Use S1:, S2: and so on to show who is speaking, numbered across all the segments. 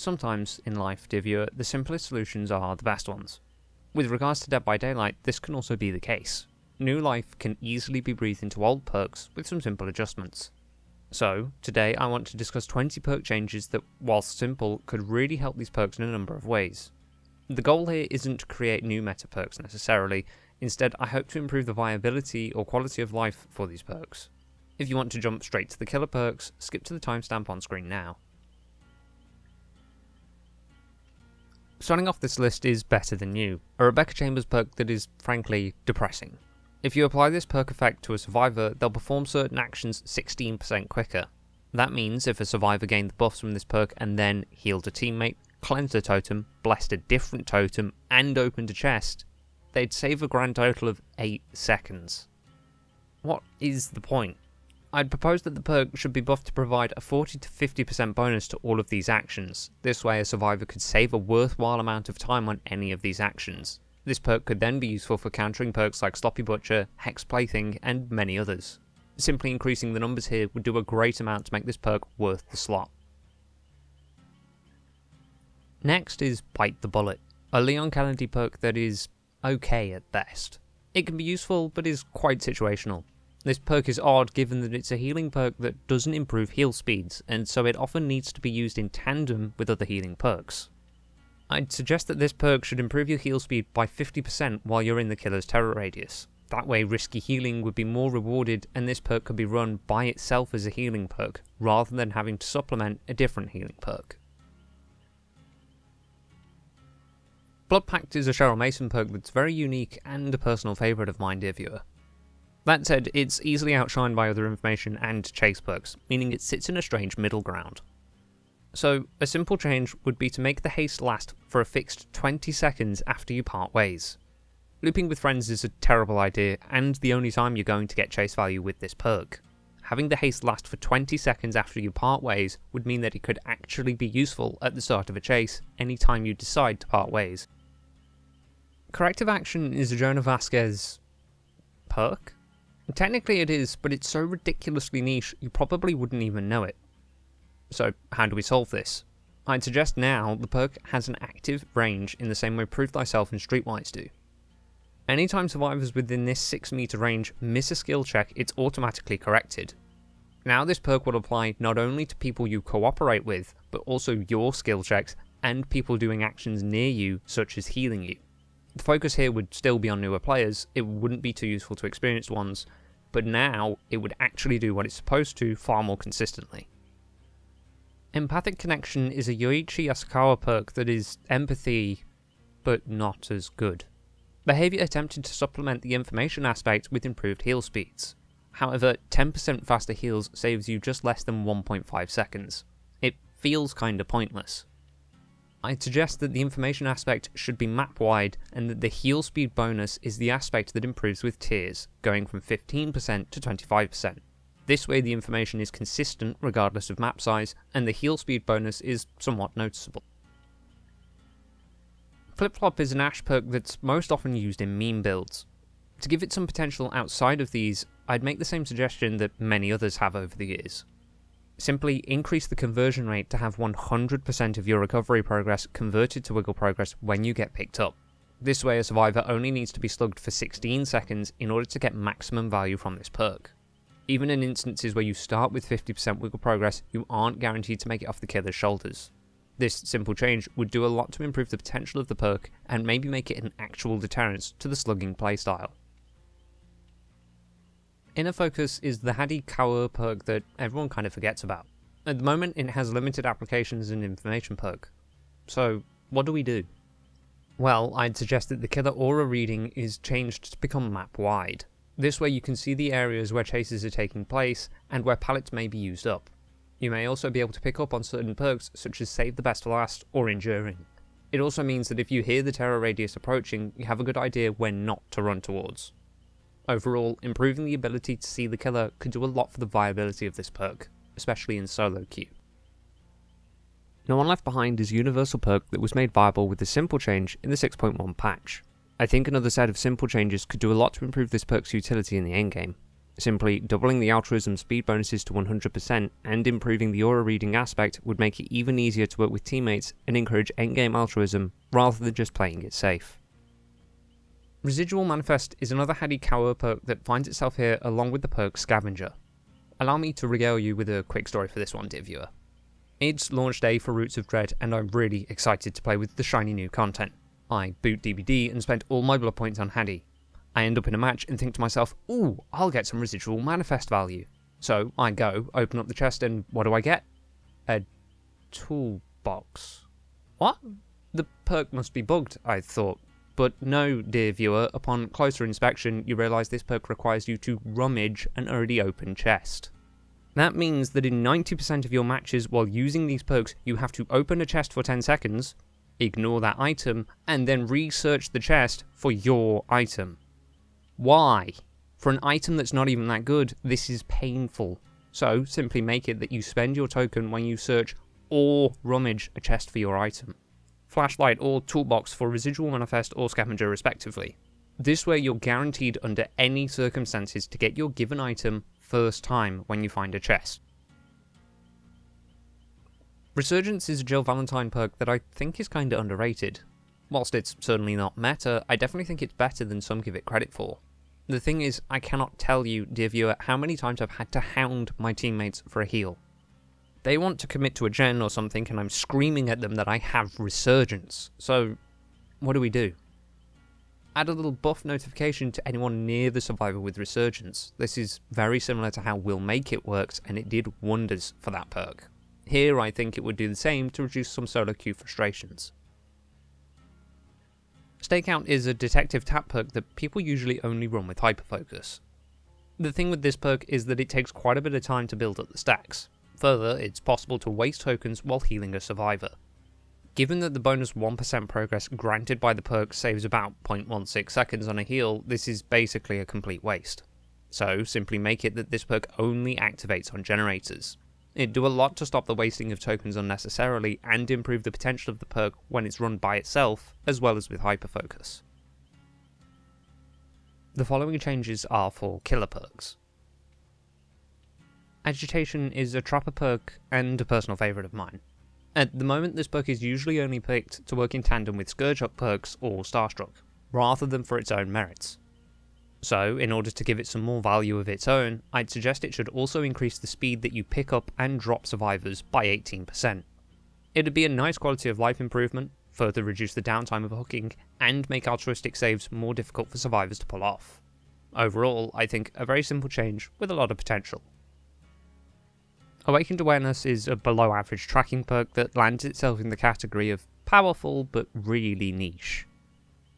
S1: Sometimes in life, dear viewer, the simplest solutions are the best ones. With regards to Dead by Daylight, this can also be the case. New life can easily be breathed into old perks with some simple adjustments. So, today I want to discuss 20 perk changes that, whilst simple, could really help these perks in a number of ways. The goal here isn't to create new meta perks necessarily, instead I hope to improve the viability or quality of life for these perks. If you want to jump straight to the killer perks, skip to the timestamp on screen now. Starting off this list is Better Than You, a Rebecca Chambers perk that is, frankly, depressing. If you apply this perk effect to a survivor, they'll perform certain actions 16% quicker. That means if a survivor gained the buffs from this perk and then healed a teammate, cleansed a totem, blessed a different totem, and opened a chest, they'd save a grand total of 8 seconds. What is the point? I'd propose that the perk should be buffed to provide a 40 to 50% bonus to all of these actions. This way a survivor could save a worthwhile amount of time on any of these actions. This perk could then be useful for countering perks like Sloppy Butcher, Hex Plaything, and many others. Simply increasing the numbers here would do a great amount to make this perk worth the slot. Next is Bite the Bullet, a Leon Kennedy perk that is okay at best. It can be useful, but is quite situational. This perk is odd given that it's a healing perk that doesn't improve heal speeds, and so it often needs to be used in tandem with other healing perks. I'd suggest that this perk should improve your heal speed by 50% while you're in the killer's terror radius. That way risky healing would be more rewarded, and this perk could be run by itself as a healing perk, rather than having to supplement a different healing perk. Blood Pact is a Cheryl Mason perk that's very unique and a personal favourite of mine, dear viewer. That said, it's easily outshined by other information and chase perks, meaning it sits in a strange middle ground. So, a simple change would be to make the haste last for a fixed 20 seconds after you part ways. Looping with friends is a terrible idea, and the only time you're going to get chase value with this perk. Having the haste last for 20 seconds after you part ways would mean that it could actually be useful at the start of a chase, any time you decide to part ways. Corrective Action is a Jonah Vasquez perk? Technically it is, but it's so ridiculously niche you probably wouldn't even know it. So how do we solve this? I'd suggest now the perk has an active range in the same way Prove Thyself and Streetwise do. Anytime survivors within this 6 meter range miss a skill check, it's automatically corrected. Now this perk will apply not only to people you cooperate with, but also your skill checks and people doing actions near you such as healing you. The focus here would still be on newer players, it wouldn't be too useful to experienced ones, but now it would actually do what it's supposed to far more consistently. Empathic Connection is a Yoichi Yasukawa perk that is empathy, but not as good. Behaviour attempted to supplement the information aspect with improved heal speeds. However, 10% faster heals saves you just less than 1.5 seconds. It feels kinda pointless. I'd suggest that the information aspect should be map-wide, and that the heal speed bonus is the aspect that improves with tiers, going from 15% to 25%. This way the information is consistent regardless of map size, and the heal speed bonus is somewhat noticeable. Flip-Flop is an Ashe perk that's most often used in meme builds. To give it some potential outside of these, I'd make the same suggestion that many others have over the years. Simply increase the conversion rate to have 100% of your recovery progress converted to wiggle progress when you get picked up. This way a survivor only needs to be slugged for 16 seconds in order to get maximum value from this perk. Even in instances where you start with 50% wiggle progress, you aren't guaranteed to make it off the killer's shoulders. This simple change would do a lot to improve the potential of the perk and maybe make it an actual deterrence to the slugging playstyle. Inner Focus is the Hadi Kaur perk that everyone kind of forgets about. At the moment it has limited applications as an information perk. So what do we do? Well, I'd suggest that the killer aura reading is changed to become map wide. This way you can see the areas where chases are taking place and where pallets may be used up. You may also be able to pick up on certain perks such as Save the Best for Last or Enduring. It also means that if you hear the terror radius approaching, you have a good idea when not to run towards. Overall, improving the ability to see the killer could do a lot for the viability of this perk, especially in solo queue. No One Left Behind is a universal perk that was made viable with a simple change in the 6.1 patch. I think another set of simple changes could do a lot to improve this perk's utility in the endgame. Simply doubling the altruism speed bonuses to 100% and improving the aura reading aspect would make it even easier to work with teammates and encourage endgame altruism rather than just playing it safe. Residual Manifest is another Hadi Kawa perk that finds itself here along with the perk Scavenger. Allow me to regale you with a quick story for this one, dear viewer. It's launch day for Roots of Dread and I'm really excited to play with the shiny new content. I boot DBD and spend all my blood points on Hadi. I end up in a match and think to myself, ooh, I'll get some Residual Manifest value. So I go, open up the chest and what do I get? A toolbox. What? The perk must be bugged, I thought. But no, dear viewer, upon closer inspection, you realise this perk requires you to rummage an already open chest. That means that in 90% of your matches while using these perks, you have to open a chest for 10 seconds, ignore that item, and then research the chest for your item. Why? For an item that's not even that good, this is painful. So simply make it that you spend your token when you search or rummage a chest for your item. Flashlight or toolbox for Residual Manifest or Scavenger respectively. This way you're guaranteed under any circumstances to get your given item first time when you find a chest. Resurgence is a Jill Valentine perk that I think is kinda underrated. Whilst it's certainly not meta, I definitely think it's better than some give it credit for. The thing is, I cannot tell you, dear viewer, how many times I've had to hound my teammates for a heal. They want to commit to a gen or something and I'm screaming at them that I have Resurgence. So, what do? Add a little buff notification to anyone near the survivor with Resurgence. This is very similar to how Will Make It works and it did wonders for that perk. Here I think it would do the same to reduce some solo queue frustrations. Stakeout is a detective tap perk that people usually only run with Hyperfocus. The thing with this perk is that it takes quite a bit of time to build up the stacks. Further, it's possible to waste tokens while healing a survivor. Given that the bonus 1% progress granted by the perk saves about 0.16 seconds on a heal, this is basically a complete waste. So simply make it that this perk only activates on generators. It'd do a lot to stop the wasting of tokens unnecessarily and improve the potential of the perk when it's run by itself, as well as with Hyperfocus. The following changes are for killer perks. Agitation is a Trapper perk and a personal favourite of mine. At the moment this perk is usually only picked to work in tandem with Scourge Up perks or Starstruck, rather than for its own merits. So, in order to give it some more value of its own, I'd suggest it should also increase the speed that you pick up and drop survivors by 18%. It'd be a nice quality of life improvement, further reduce the downtime of hooking, and make altruistic saves more difficult for survivors to pull off. Overall, I think a very simple change with a lot of potential. Awakened Awareness is a below average tracking perk that lands itself in the category of powerful but really niche.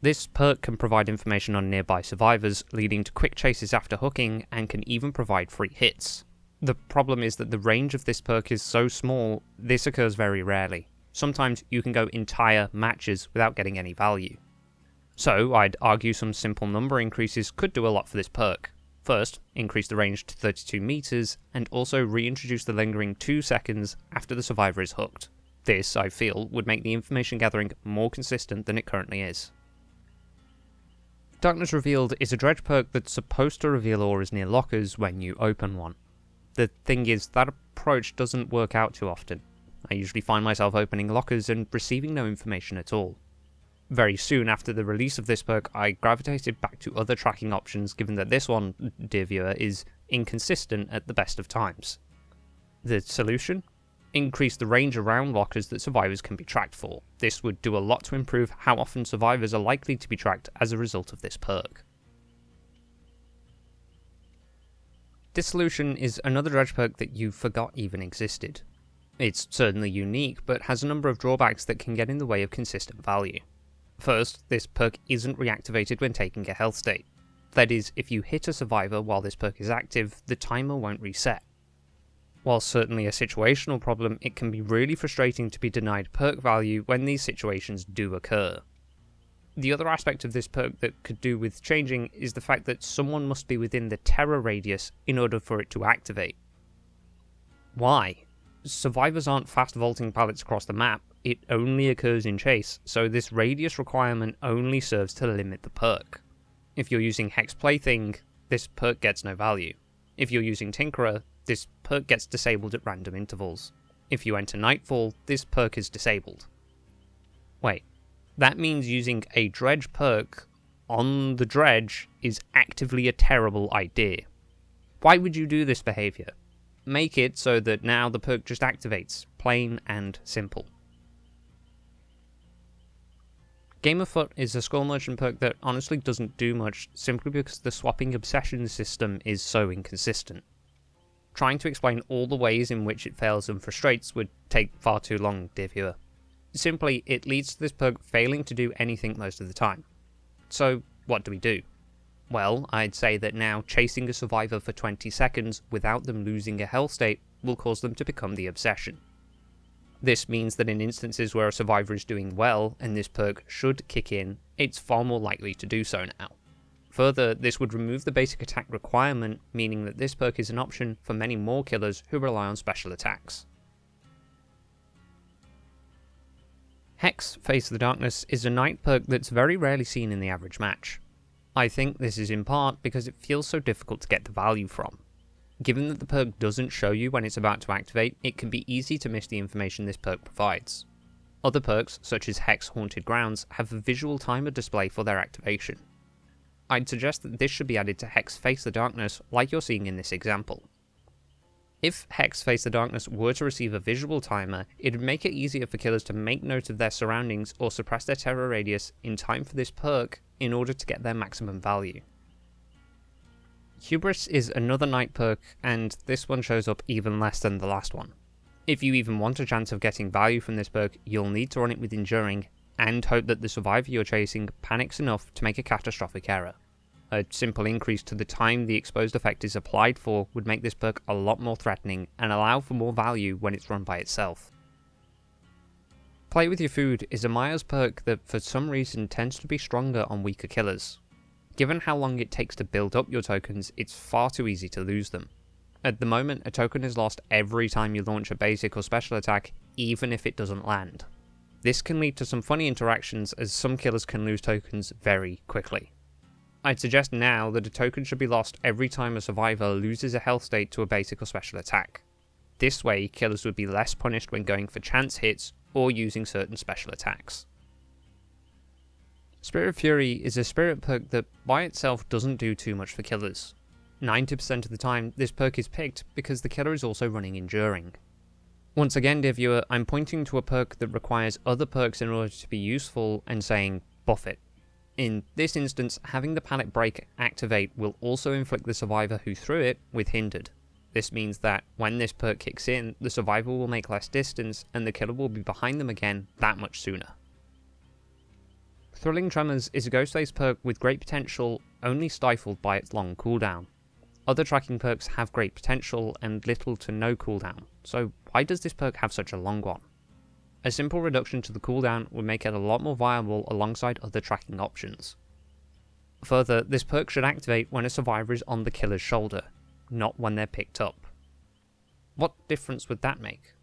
S1: This perk can provide information on nearby survivors, leading to quick chases after hooking, and can even provide free hits. The problem is that the range of this perk is so small, this occurs very rarely. Sometimes you can go entire matches without getting any value. So I'd argue some simple number increases could do a lot for this perk. First, increase the range to 32 meters, and also reintroduce the lingering 2 seconds after the survivor is hooked. This, I feel, would make the information gathering more consistent than it currently is. Darkness Revealed is a dredge perk that's supposed to reveal auras near lockers when you open one. The thing is, that approach doesn't work out too often. I usually find myself opening lockers and receiving no information at all. Very soon after the release of this perk, I gravitated back to other tracking options given that this one, dear viewer, is inconsistent at the best of times. The solution? Increase the range around lockers that survivors can be tracked for. This would do a lot to improve how often survivors are likely to be tracked as a result of this perk. Dissolution is another dredge perk that you forgot even existed. It's certainly unique, but has a number of drawbacks that can get in the way of consistent value. First, this perk isn't reactivated when taking a health state. That is, if you hit a survivor while this perk is active, the timer won't reset. While certainly a situational problem, it can be really frustrating to be denied perk value when these situations do occur. The other aspect of this perk that could do with changing is the fact that someone must be within the terror radius in order for it to activate. Why? Survivors aren't fast vaulting pallets across the map, it only occurs in chase, so this radius requirement only serves to limit the perk. If you're using Hex Plaything, this perk gets no value. If you're using Tinkerer, this perk gets disabled at random intervals. If you enter Nightfall, this perk is disabled. Wait, that means using a Dredge perk on the Dredge is actively a terrible idea. Why would you do this behaviour? Make it so that now the perk just activates, plain and simple. Game of Foot is a Skull Merchant perk that honestly doesn't do much simply because the swapping obsession system is so inconsistent. Trying to explain all the ways in which it fails and frustrates would take far too long, dear viewer. Simply, it leads to this perk failing to do anything most of the time. So, what do we do? Well, I'd say that now chasing a survivor for 20 seconds without them losing a health state will cause them to become the obsession. This means that in instances where a survivor is doing well and this perk should kick in, it's far more likely to do so now. Further, this would remove the basic attack requirement, meaning that this perk is an option for many more killers who rely on special attacks. Hex, Face of the Darkness, is a knight perk that's very rarely seen in the average match. I think this is in part because it feels so difficult to get the value from. Given that the perk doesn't show you when it's about to activate, it can be easy to miss the information this perk provides. Other perks, such as Hex Haunted Grounds, have a visual timer display for their activation. I'd suggest that this should be added to Hex Face the Darkness like you're seeing in this example. If Hex Face the Darkness were to receive a visual timer, it would make it easier for killers to make note of their surroundings or suppress their terror radius in time for this perk in order to get their maximum value. Hubris is another knight perk, and this one shows up even less than the last one. If you even want a chance of getting value from this perk, you'll need to run it with Enduring, and hope that the survivor you're chasing panics enough to make a catastrophic error. A simple increase to the time the exposed effect is applied for would make this perk a lot more threatening and allow for more value when it's run by itself. Play with Your Food is a Myers perk that for some reason tends to be stronger on weaker killers. Given how long it takes to build up your tokens, it's far too easy to lose them. At the moment, a token is lost every time you launch a basic or special attack, even if it doesn't land. This can lead to some funny interactions as some killers can lose tokens very quickly. I'd suggest now that a token should be lost every time a survivor loses a health state to a basic or special attack. This way, killers would be less punished when going for chance hits or using certain special attacks. Spirit of Fury is a spirit perk that by itself doesn't do too much for killers. 90% of the time, this perk is picked because the killer is also running Enduring. Once again, dear viewer, I'm pointing to a perk that requires other perks in order to be useful and saying, buff it. In this instance, having the pallet break activate will also inflict the survivor who threw it with Hindered. This means that when this perk kicks in, the survivor will make less distance and the killer will be behind them again that much sooner. Thrilling Tremors is a Ghostface perk with great potential, only stifled by its long cooldown. Other tracking perks have great potential and little to no cooldown, so why does this perk have such a long one? A simple reduction to the cooldown would make it a lot more viable alongside other tracking options. Further, this perk should activate when a survivor is on the killer's shoulder, not when they're picked up. What difference would that make?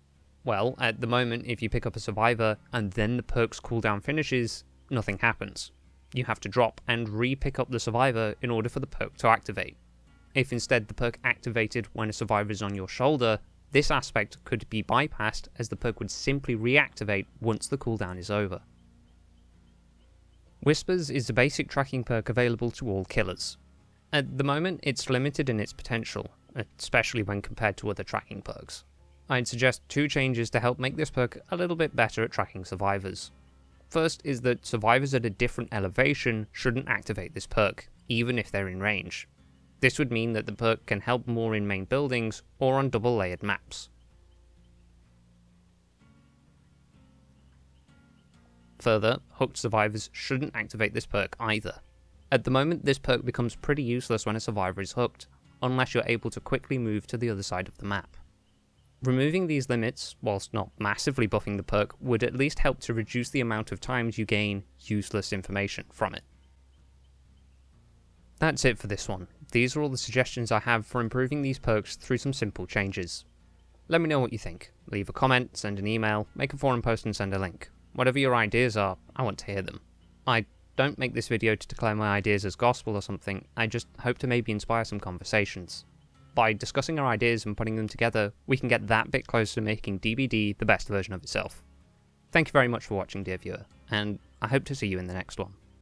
S1: Well, at the moment, if you pick up a survivor and then the perk's cooldown finishes, nothing happens. You have to drop and re-pick up the survivor in order for the perk to activate. If instead the perk activated when a survivor is on your shoulder, this aspect could be bypassed as the perk would simply reactivate once the cooldown is over. Whispers is a basic tracking perk available to all killers. At the moment, it's limited in its potential, especially when compared to other tracking perks. I'd suggest two changes to help make this perk a little bit better at tracking survivors. First is that survivors at a different elevation shouldn't activate this perk, even if they're in range. This would mean that the perk can help more in main buildings or on double layered maps. Further, hooked survivors shouldn't activate this perk either. At the moment, this perk becomes pretty useless when a survivor is hooked, unless you're able to quickly move to the other side of the map. Removing these limits, whilst not massively buffing the perk, would at least help to reduce the amount of times you gain useless information from it. That's it for this one. These are all the suggestions I have for improving these perks through some simple changes. Let me know what you think. Leave a comment, send an email, make a forum post and send a link. Whatever your ideas are, I want to hear them. I don't make this video to declare my ideas as gospel or something, I just hope to maybe inspire some conversations. by discussing our ideas and putting them together, we can get that bit closer to making DBD the best version of itself. Thank you very much for watching, dear viewer, and I hope to see you in the next one.